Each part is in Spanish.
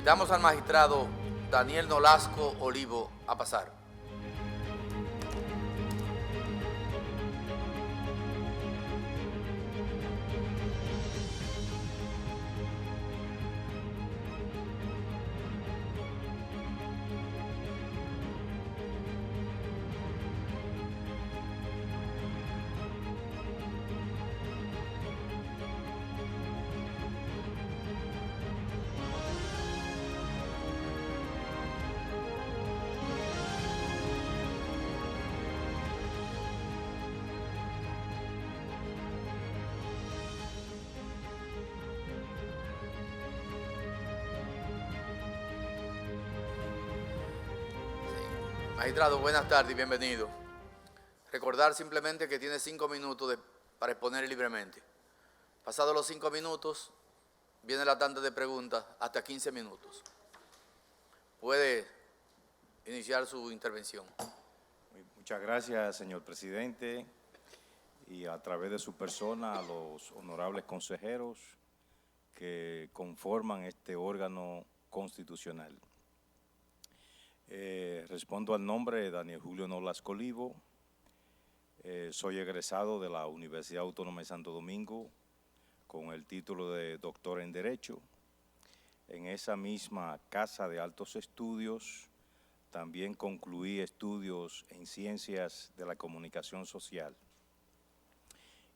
Invitamos al magistrado Daniel Nolasco Olivo a pasar. Magistrado, buenas tardes y bienvenido. Recordar simplemente que tiene 5 minutos para exponer libremente. Pasados los 5 minutos, viene la tanda de preguntas hasta 15 minutos. Puede iniciar su intervención. Muchas gracias, señor presidente, y a través de su persona a los honorables consejeros que conforman este órgano constitucional. Respondo al nombre de Daniel Julio Nolasco Olivo. Soy egresado de la Universidad Autónoma de Santo Domingo con el título de doctor en Derecho. En esa misma casa de altos estudios también concluí estudios en Ciencias de la Comunicación Social.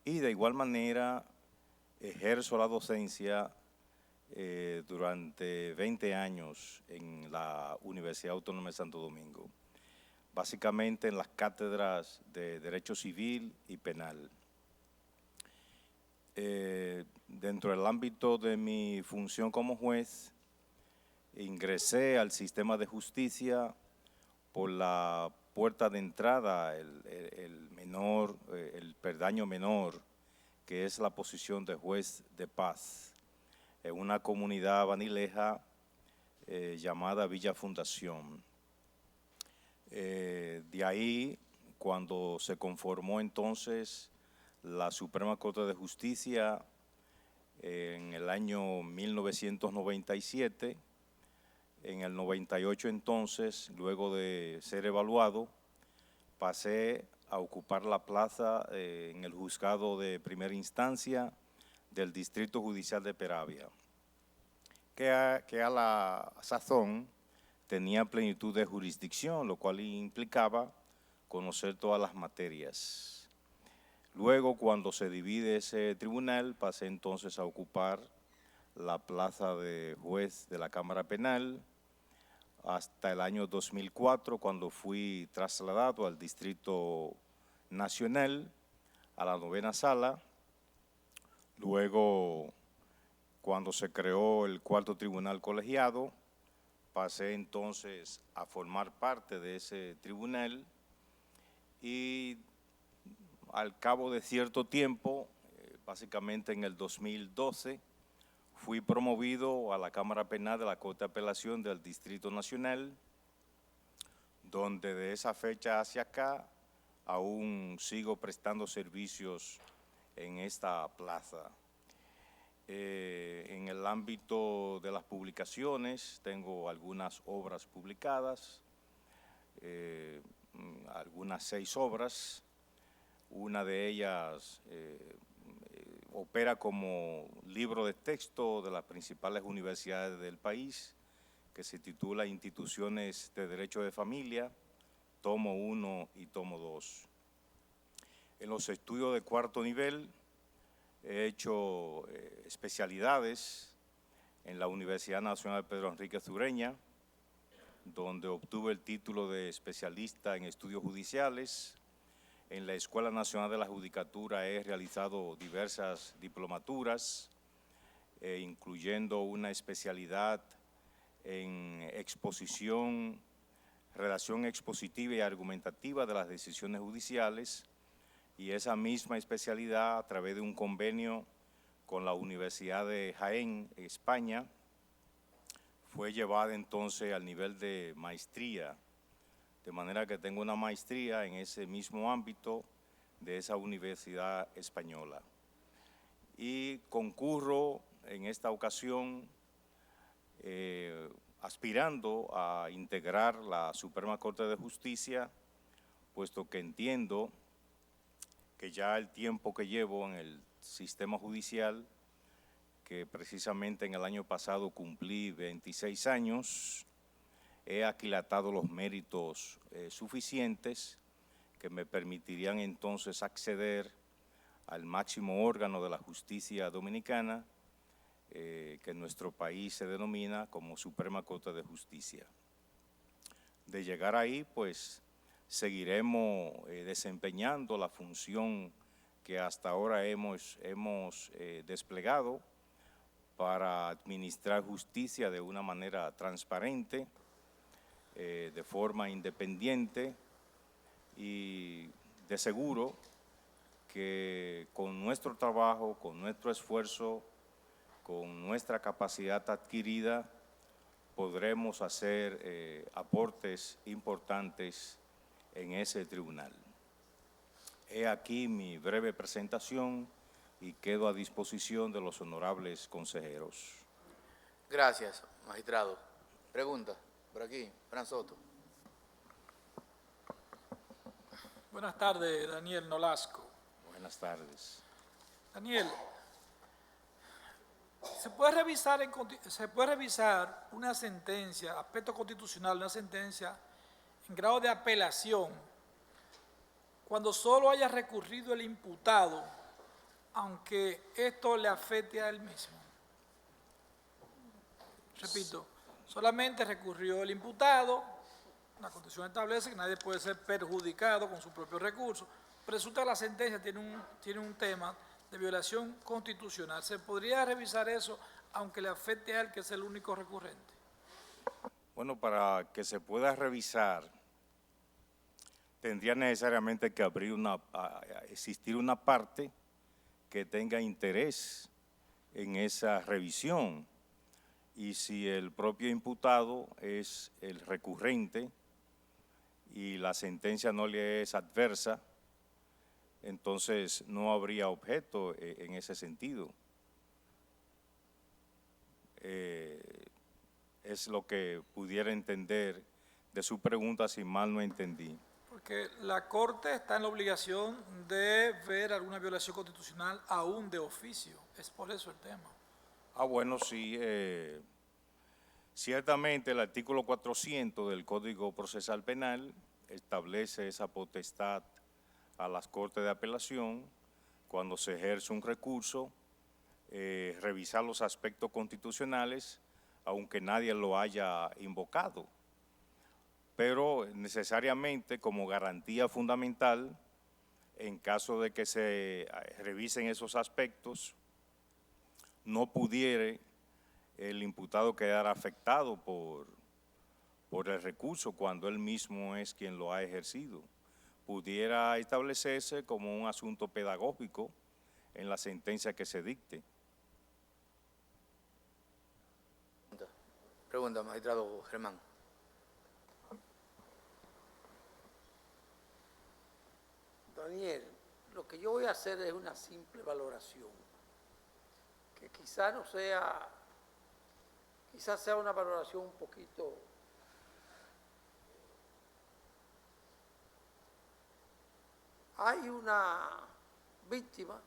Y de igual manera ejerzo la docencia durante 20 años en la Universidad Autónoma de Santo Domingo, básicamente en las cátedras de Derecho Civil y Penal. Dentro del ámbito de mi función como juez, ingresé al sistema de justicia por la puerta de entrada, el peldaño menor, que es la posición de juez de paz, en una comunidad banileja llamada Villa Fundación. De ahí, cuando se conformó entonces la Suprema Corte de Justicia en el año 1997, en el 98 entonces, luego de ser evaluado, pasé a ocupar la plaza en el juzgado de primera instancia del Distrito Judicial de Peravia, que a la sazón tenía plenitud de jurisdicción, lo cual implicaba conocer todas las materias. Luego, cuando se divide ese tribunal, pasé entonces a ocupar la plaza de juez de la Cámara Penal hasta el año 2004, cuando fui trasladado al Distrito Nacional, a la 9ª Sala. Luego, cuando se creó el 4º Tribunal Colegiado, pasé entonces a formar parte de ese tribunal y al cabo de cierto tiempo, básicamente en el 2012, fui promovido a la Cámara Penal de la Corte de Apelación del Distrito Nacional, donde de esa fecha hacia acá aún sigo prestando servicios en esta plaza. En el ámbito de las publicaciones tengo algunas obras publicadas, algunas 6 obras. Una de ellas opera como libro de texto de las principales universidades del país, que se titula Instituciones de Derecho de Familia, tomo 1 y tomo 2. En los estudios de 4º nivel he hecho especialidades en la Universidad Nacional Pedro Enríquez Ureña, donde obtuve el título de especialista en estudios judiciales. En la Escuela Nacional de la Judicatura he realizado diversas diplomaturas, incluyendo una especialidad en exposición, redacción expositiva y argumentativa de las decisiones judiciales, y esa misma especialidad, a través de un convenio con la Universidad de Jaén, España, fue llevada entonces al nivel de maestría, de manera que tengo una maestría en ese mismo ámbito de esa universidad española. Y concurro en esta ocasión aspirando a integrar la Suprema Corte de Justicia, puesto que entiendo que ya el tiempo que llevo en el sistema judicial, que precisamente en el año pasado cumplí 26 años, he aquilatado los méritos suficientes que me permitirían entonces acceder al máximo órgano de la justicia dominicana, que en nuestro país se denomina como Suprema Corte de Justicia. De llegar ahí, pues seguiremos desempeñando la función que hasta ahora hemos desplegado para administrar justicia de una manera transparente, de forma independiente y de seguro que con nuestro trabajo, con nuestro esfuerzo, con nuestra capacidad adquirida, podremos hacer aportes importantes en ese tribunal. He aquí mi breve presentación y quedo a disposición de los honorables consejeros. Gracias, magistrado. Pregunta, por aquí, Fran Soto. Buenas tardes, Daniel Nolasco. Buenas tardes. Daniel, ¿se puede revisar una sentencia, aspecto constitucional, una sentencia en grado de apelación, cuando solo haya recurrido el imputado, aunque esto le afecte a él mismo? Repito, solamente recurrió el imputado, la Constitución establece que nadie puede ser perjudicado con sus propios recursos, pero resulta que la sentencia tiene un tema de violación constitucional. ¿Se podría revisar eso aunque le afecte a él, que es el único recurrente? Bueno, para que se pueda revisar, tendría necesariamente que existir una parte que tenga interés en esa revisión. Y si el propio imputado es el recurrente y la sentencia no le es adversa, entonces no habría objeto en ese sentido. Es lo que pudiera entender de su pregunta, si mal no entendí. Porque la Corte está en la obligación de ver alguna violación constitucional aún de oficio. Es por eso el tema. Bueno, sí. Ciertamente el artículo 400 del Código Procesal Penal establece esa potestad a las Cortes de Apelación, cuando se ejerce un recurso, revisar los aspectos constitucionales, aunque nadie lo haya invocado. Pero necesariamente como garantía fundamental, en caso de que se revisen esos aspectos, no pudiera el imputado quedar afectado por el recurso cuando él mismo es quien lo ha ejercido. Pudiera establecerse como un asunto pedagógico en la sentencia que se dicte. Pregunta, magistrado Germán. Daniel, lo que yo voy a hacer es una simple valoración, que quizás sea una valoración un poquito hay una víctima,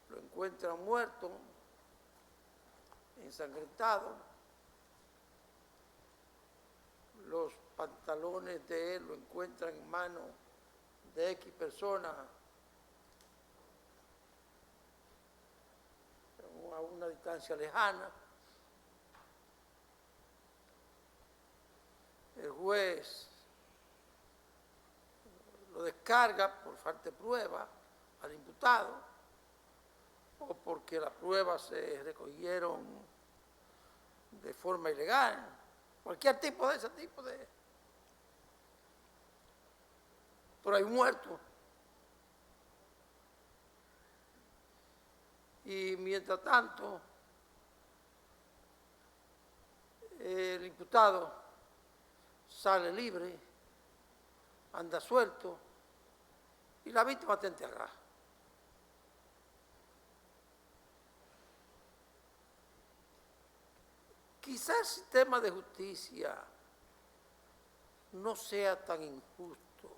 lo encuentran muerto, ensangrentado, los pantalones de él lo encuentran en manos de X personas a una distancia lejana. El juez lo descarga por falta de prueba al imputado o porque las pruebas se recogieron de forma ilegal, cualquier tipo de ese tipo de... Pero hay muertos. Y mientras tanto, el imputado sale libre, anda suelto y la víctima está enterrada. quizás el sistema de justicia no sea tan injusto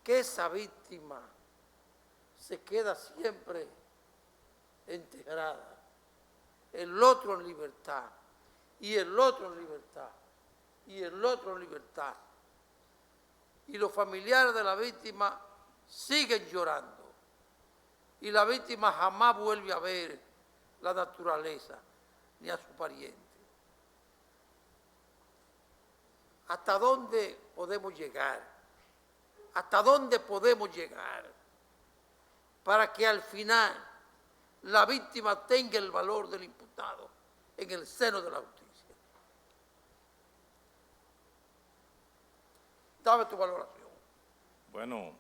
que esa víctima se queda siempre enterrada, el otro en libertad, y el otro en libertad, y el otro en libertad. Y los familiares de la víctima siguen llorando. Y la víctima jamás vuelve a ver la naturaleza ni a su pariente. ¿Hasta dónde podemos llegar? ¿Hasta dónde podemos llegar para que al final la víctima tenga el valor del imputado en el seno de la justicia? Dame tu valoración. Bueno,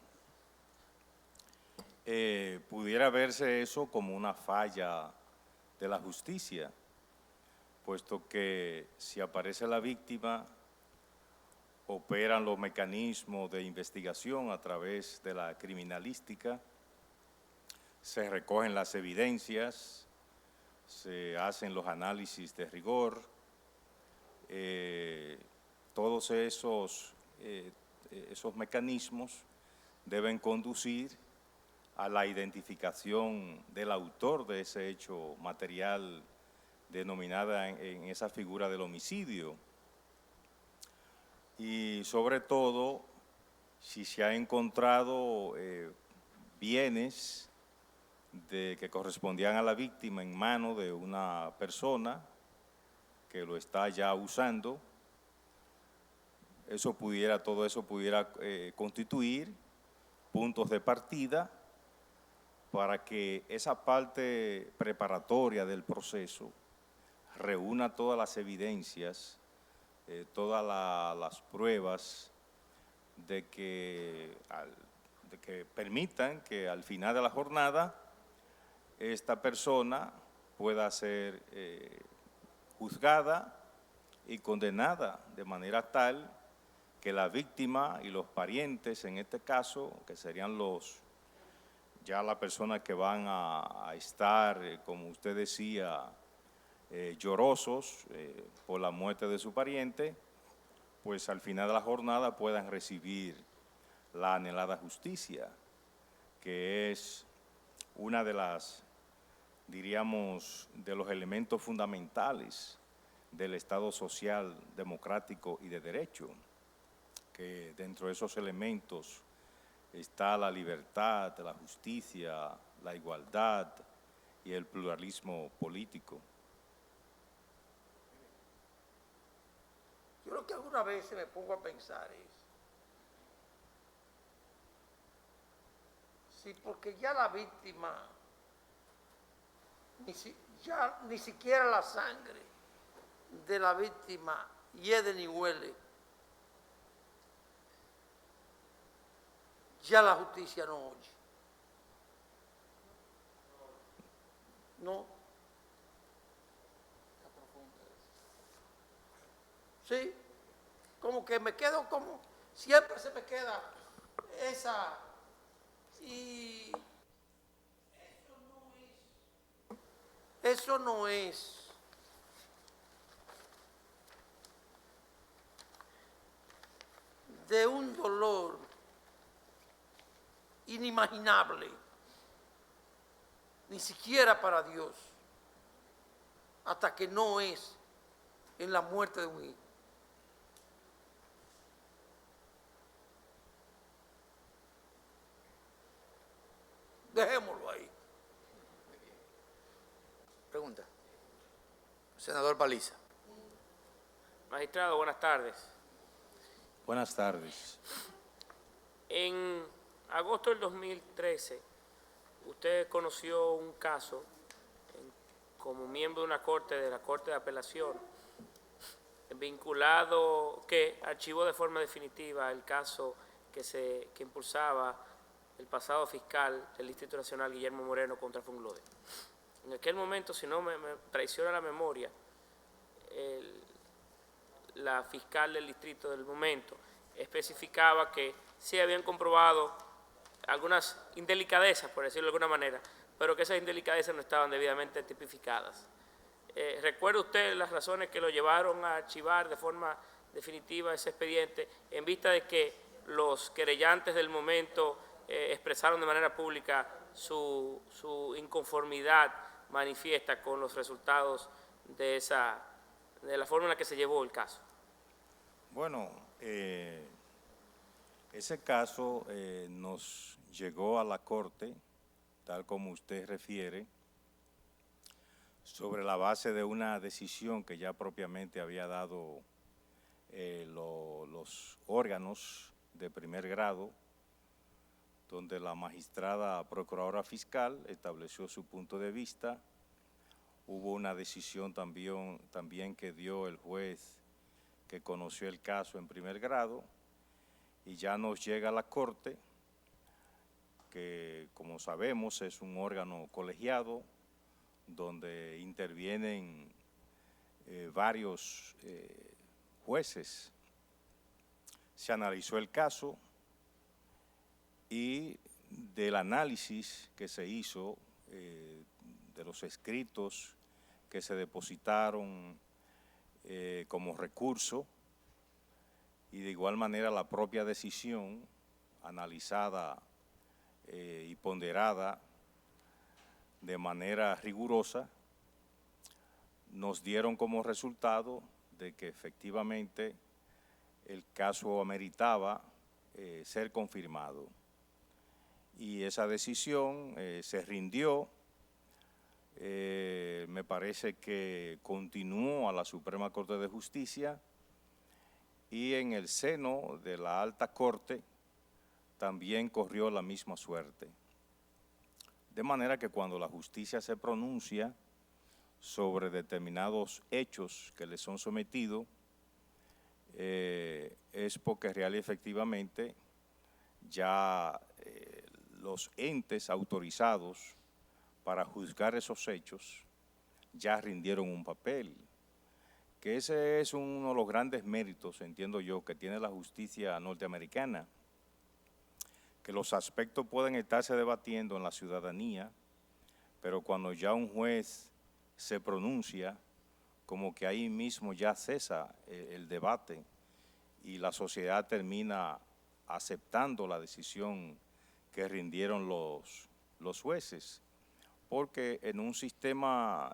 pudiera verse eso como una falla de la justicia, puesto que si aparece la víctima, operan los mecanismos de investigación a través de la criminalística, se recogen las evidencias, se hacen los análisis de rigor, todos esos mecanismos deben conducir a la identificación del autor de ese hecho material denominada en esa figura del homicidio. Y sobre todo, si se ha encontrado bienes que correspondían a la víctima en manos de una persona que lo está ya usando, todo eso pudiera constituir puntos de partida para que esa parte preparatoria del proceso reúna todas las evidencias, todas las pruebas de que permitan que al final de la jornada esta persona pueda ser juzgada y condenada de manera tal que la víctima y los parientes, en este caso, que serían ya las personas que van a estar, como usted decía, llorosos por la muerte de su pariente, pues al final de la jornada puedan recibir la anhelada justicia, que es una de las, diríamos, de los elementos fundamentales del Estado social, democrático y de derecho, que dentro de esos elementos está la libertad, la justicia, la igualdad y el pluralismo político. Yo lo que alguna vez me pongo a pensar es, si porque ya la víctima, ni siquiera la sangre de la víctima hiede ni huele, ya la justicia no oye. No. Sí, como que me quedo como, siempre se me queda esa, y eso no es de un dolor inimaginable, ni siquiera para Dios, hasta que no es en la muerte de un hijo. Dejémoslo ahí. Pregunta. Senador Paliza. Magistrado, buenas tardes. Buenas tardes. En agosto del 2013, usted conoció un caso como miembro de una corte, de la Corte de Apelación, vinculado, que archivó de forma definitiva el caso que impulsaba el pasado fiscal del Distrito Nacional, Guillermo Moreno, contra Funglode. En aquel momento, si no me traiciona la memoria, la fiscal del distrito del momento especificaba que sí habían comprobado algunas indelicadezas, por decirlo de alguna manera, pero que esas indelicadezas no estaban debidamente tipificadas. ¿Recuerda usted las razones que lo llevaron a archivar de forma definitiva ese expediente en vista de que los querellantes del momento expresaron de manera pública su inconformidad manifiesta con los resultados de la forma en la que se llevó el caso? Bueno, ese caso nos llegó a la Corte, tal como usted refiere, sobre la base de una decisión que ya propiamente había dado los órganos de primer grado, donde la magistrada procuradora fiscal estableció su punto de vista. Hubo una decisión también que dio el juez que conoció el caso en primer grado, y ya nos llega a la Corte, que como sabemos es un órgano colegiado, donde intervienen varios jueces. Se analizó el caso y del análisis que se hizo, de los escritos que se depositaron como recurso, y de igual manera la propia decisión analizada y ponderada de manera rigurosa, nos dieron como resultado de que efectivamente el caso ameritaba ser confirmado. Y esa decisión se rindió, me parece que continuó a la Suprema Corte de Justicia, y en el seno de la Alta Corte también corrió la misma suerte. De manera que cuando la justicia se pronuncia sobre determinados hechos que le son sometidos, es porque real y efectivamente ya los entes autorizados para juzgar esos hechos ya rindieron un papel, que ese es uno de los grandes méritos, entiendo yo, que tiene la justicia norteamericana, que los aspectos pueden estarse debatiendo en la ciudadanía, pero cuando ya un juez se pronuncia, como que ahí mismo ya cesa el debate y la sociedad termina aceptando la decisión que rindieron los jueces, porque en un sistema,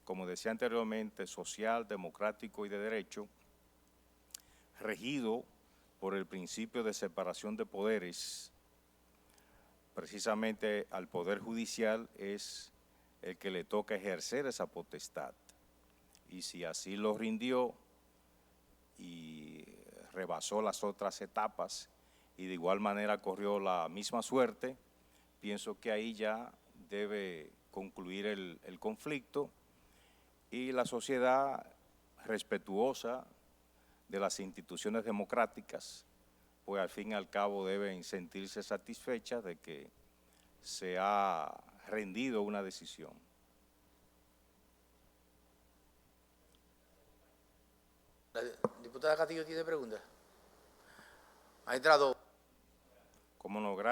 como decía anteriormente, social, democrático y de derecho, regido por el principio de separación de poderes, precisamente al Poder Judicial es el que le toca ejercer esa potestad. Y si así lo rindió y rebasó las otras etapas y de igual manera corrió la misma suerte, pienso que ahí ya debe concluir el conflicto y la sociedad respetuosa de las instituciones democráticas, pues al fin y al cabo deben sentirse satisfechas de que se ha rendido una decisión. La diputada Castillo tiene preguntas. Magistrado. Como no,